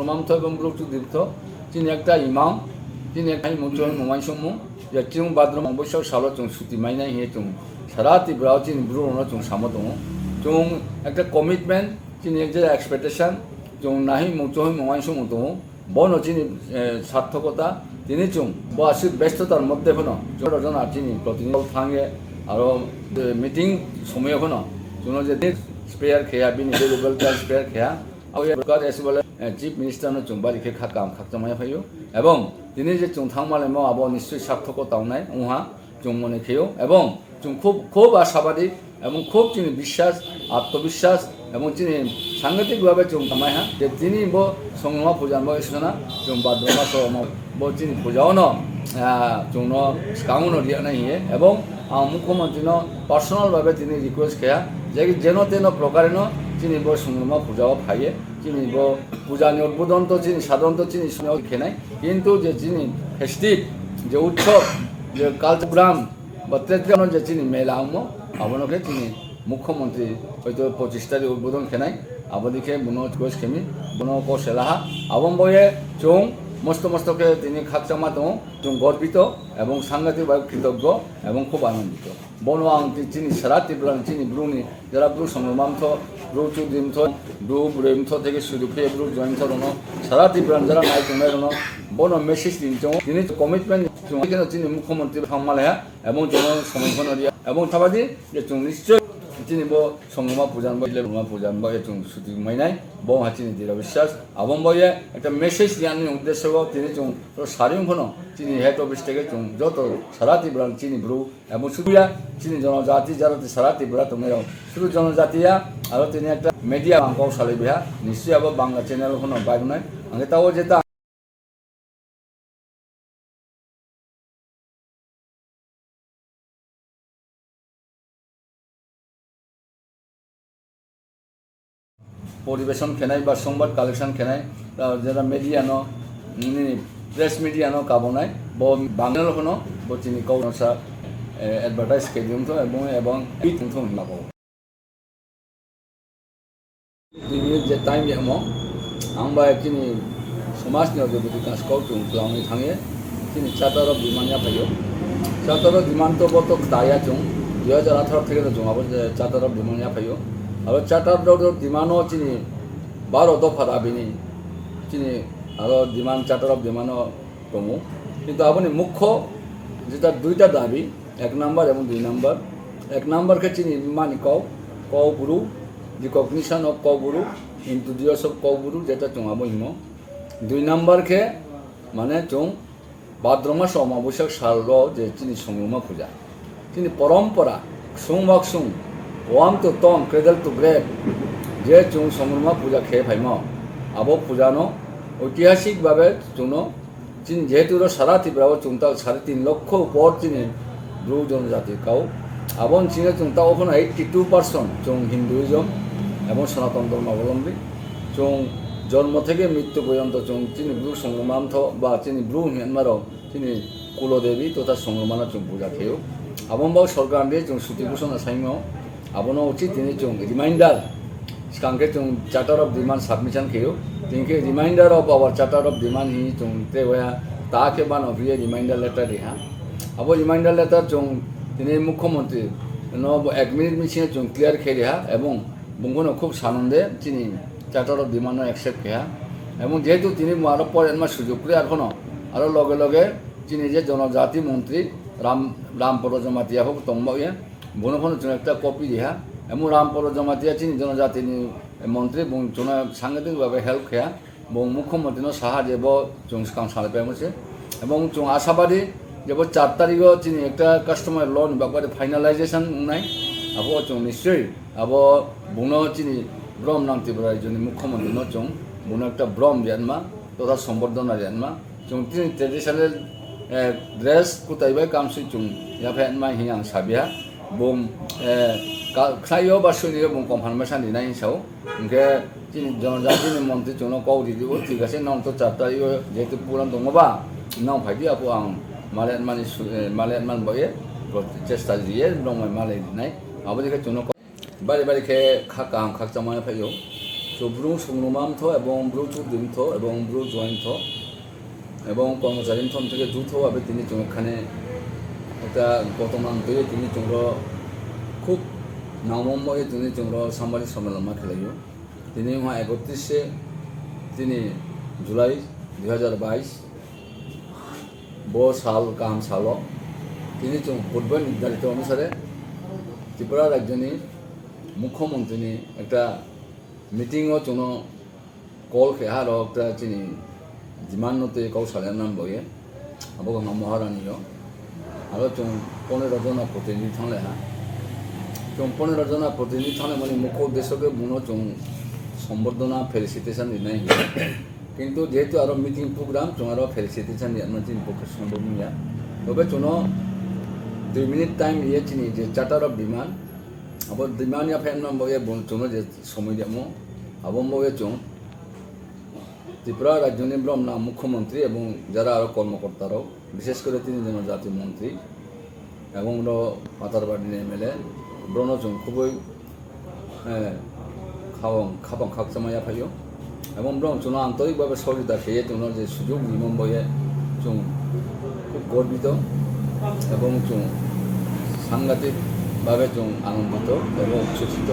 সংগ্রামান্ত এবং ব্রুচুদীপ্ত তিনি একটা ইমাম তিনি একটা মুচন মমাইসমু যে চিং বাদ্রম অবশ্য সালো চং সুতি মাইনাই হে চং সারা ত্রিপুরাও চিনি ব্রুনো চং সামো দङ চং একটা কমিটমেন্ট চিনি একটা এক্সপেকটেশন চং নাহি মুচন মমাইসমু দङ বনো চিনি সার্থকতা তিনি চং বাসিক ব্যস্ততার মধ্যে হনো জন চিনি প্রতিনিধি থাঙ্গে আরো মিটিং সময় হনো চুনো যে স্পেয়ার খেয়া বিনি ভেলুবেল চার্জ স্পেয়ার খেয়া আর এসে বলে চিফ মিনিস্টার চুং বাড়িকে খাকাম খাকচামায় ফাইও এবং তিনি যে চুং থাংমালে মাও আবো নিশ্চয়ই সার্থকতা নাই উহা চুং মনে খেয়েও এবং চুং খুব আশাবাদী এবং খুব চিনি বিশ্বাস আত্মবিশ্বাস এবং চিনি সাংঘাতিকভাবে চুং থামাই হা যে তিনি বো সংগ্রামা পূজা বো এসনা চুং বাদ্রমা সম বো চিনি পূজাও ন চুং কাউনো দিয়া নাই এবং মুখ্যমন্ত্রী পার্সোনালভাবে তিনি রিকোয়েস্ট খেয়া যে যেন তেন প্রকারেণ চিনি বো সংগ্রামা পূজাও ফাইয়ে চিনি বো পূজানি উদ্বোধন তো চিনি সাধারণত চিনি শুনেও খেনাই কিন্তু যে চিনি ফেস্টিভ যে উৎসব যে কালচার বা তেত্রানো যে চিনি মেলা আউমো আবনকে চিনি মুখ্যমন্ত্রী হয়তো 25 তারিখ উদ্বোধন খেনাই আবদিকে বুনো কোচ খেমি বুনো কো সেলাহা আবম বয়ে চং মস্তকে তিনি খাকচামা দङ जों গর্বিত এবং সাংঘাতিকভাবে কৃতজ্ঞ এবং খুব আনন্দিত বনো আং চিনি সারা ত্রিপুরা চিনি ব্রুনি যারা ব্রু সংগ্রামান্ত ব্রু চুদ্রিমথ ব্রু ব্রেমথ থেকে শুরু করে ব্রু জয়েন্থ রণ সারা ত্রিপুরা যারা নাই তোমরা রণ বনো মেসেজ দিন তিনি কমিটমেন্ট চিনি মুখ্যমন্ত্রী থামালেহা এবং জন সমর্থন এবং থাবাদি যে নিশ্চয় চিনি বো সংগ্রামা পূজান বলে পূজান বয়ে চুং সুতি মাইনাই বো হাচিনি দৃঢ় বিশ্বাস আবম বয়ে একটা মেসেজ দিয়ানি উদ্দেশ্য তিনি চুং সারিং হনো চিনি হেড অফিস থেকে চুং যত সারা ত্রিপুরা চিনি ব্রু এবং শুধুয়া চিনি জনজাতি যারা সারা ত্রিপুরা তোমরা শুধু জনজাতিয়া আর তিনি একটা মিডিয়া বাংকাও সালিবিহা নিশ্চয়ই আবার বাংলা চ্যানেল হনো বাইরে নয় আগে তাও যেটা পরিবেশন খেনাই বা সংবাদ কালেকশন খেনাই যারা মিডিয়া ন প্রেস মিডিয়া ন কাবনাই ব বাংলা হনো ব চিনি কৌনসা এডভার্টাইজ খেদিম তো এবং এই তো লাগাও তিনি যে টাইম এমো आंबा चिनी समाजनि जो विकास को खालामनो थाङो चिनी चार्टार अफ डिमान्डआ फैयो चार्टार अफ डिमान्ड तो बत दाया जों 2018 থেকে जों आबो चार्टार अफ डिमान्डआ फैयो आरो चार्टार अफ डिमान्डआव चिनी 12 दफा दाबिनि चिनी आरो डिमान्ड चार्टार अफ डिमान्ड दङ কিন্তু আপনি মুখ্য যেটা দুইটা দাবি এক নাম্বার এবং দুই নাম্বার এক নাম্বারকে চিনি মানি কও গুরু রিকগনিশন অফ কও গুরু इंट्रोड्यूस ऑफ कौगुरु जेटा चुंगाबो हिमो दुई नम्बर के माने चुं भाद्रमा अमाबस्या सालो जे चिनी संग्रामा पूजा चिनी परम्परा सुं बाक सुं वाम टू टम क्रेडल टू ग्रेव जे चुं संग्रामा पूजा खे फाइमो आबो पूजानो ऐतिहासिक भावे चुनो चिन जेहेतु सारा त्रिपुरा चुंता 3.5 লক্ষ উপর चिनी ब्रु जनजाति काउ आबन चिने चुंता ओखनो 82% चुं हिंदुइज्म এবং সনাতন ধর্মাবলম্বী চুং জন্ম থেকে মৃত্যু পর্যন্ত চুং চিনি ব্রু সংগ্রামান্ত বা চিনি ব্রু মিয়ানমারও চিনি কুলদেবী তথা সংগ্রামানা চুং পূজা খেয়েও আবমবাও সরকার দিয়ে চুং সুতি ঘোষণা সাইম আবনো উচিত তিনি চুং রিমাইন্ডার কাঙ্কে চুং চার্টার অফ ডিমান্ড সাবমিশন খেয়েও তিনকে reminder of our charter of demand হি চুং তে ওয়া তাকে বানো ভিয়ে রিমাইন্ডার লেটার রিহা আবো রিমাইন্ডার লেটার চুং তিনি মুখ্যমন্ত্রী ন 1 মিনিট মিছিয়ে চুং ক্লিয়ার খেয়ে রিহা এবং बुंगोनो खूब सानंदे चिनी चार्टार अफ डिमान्ड एक्सेप्ट किया एवं जेहेतु चिनी आरो परेनमा सुयोग करे आरो लगे लगे चिनी जे जनजाति मंत्री रामपर जमातिया होक तंबाये बुनो फोन जों एकटा कपि दिहा एवं रामपर जमातिया चिनी जनजातिनि मंत्री बुं जों सांगठनिक भावे हेल्प किया बुं मुख्यमंत्री साहा जेबो जों काम सालायबाय मोनसे एवं जों आशाबादी जेबो 4 तारिखो चिनी एकटा कास्टमार लोन बारे फाइनालाइजेशन उनाय अब चुं निश्चय अब बुनो चिनी ब्रह्म नाम त्रिपुरा राज्यनि मुख्यमंत्री न चुं बुनो एकटा ब्रह्म रियानमा तथा सम्बर्धना रियानमा चुं चिनी ट्रेडिशनल ड्रेस कुताइबाय कामसि चुं याफेनमा हियां साबिया बुं खायो बा सुनियो बुं कनफार्मेशन दिनाय हिसाव ओंके चिनी जनजातिनि मंत्री चुं कौरि दिबो ठीक आछे नाम तो 4 तारिख जेहेतु पुरान दङबा नाम फाइदि आपो आं मालेनमान बये चेष्टा दिए दङ माले दिनाय आबो जेखे चुनो बारे बारे के खाकाम खाकचामाय फैयो ব্রু সংগ্রমান্থ এবং ব্রু চুদ্দিন্থ এবং ব্রু জয়ন্থ এবং কর্মচারীন্থন থেকে যৌথভাবে তিনি এখানে একটা গতমান তৈরি তিনি খুব নবম্বরে তিনি সাংবাদিক সম্মেলন খেলাইও তিনি 31 তিনি जुलाई 2022 साल गाहाम साल তিনি पूर्व निर्धारित अनुसारे त्रिपुरा राज्यनि मुख्यमंत्री एक मिटिंगों कल खेहा एक जिमानते कौशल नाम बये अब महारानी और 15 जना प्रतिनिधि थाने 15 जना प्रतिनिधि थाने मैं मुख्य उद्देश्य के बुनो सम्बर्धना फेलिसिटेशन दिनाई किन्तु जेहेतु और मीटिंग प्रोग्राम और फेलिसिटेशन दिया पक्षे सम्भव नहीं तब 2 मिनट टाइम ये चिनी जे चार्टर ऑफ डिमांड अब डिमांड या फैन नाम बये जे समय दियामो अब बये त्रिपुरा राज्य ब्रह्म मुख्यमंत्री और जरा कर्मकर्ता विशेषकर 3 जनजाति मंत्री এবং পাতারবাড়ি এমএলএ ব্রণচং খুবই খাবাং খাকসামায়া ফাইও এবং ব্রণচং আন্তরিকভাবে সহযোগিতা খেয়ে তোমরা যে সুযোগ নিমম বয়ে চং খুব গর্বিত এবং চং সাংঘাতিকভাবে চং আনন্দিত এবং উচ্ছ্বসিত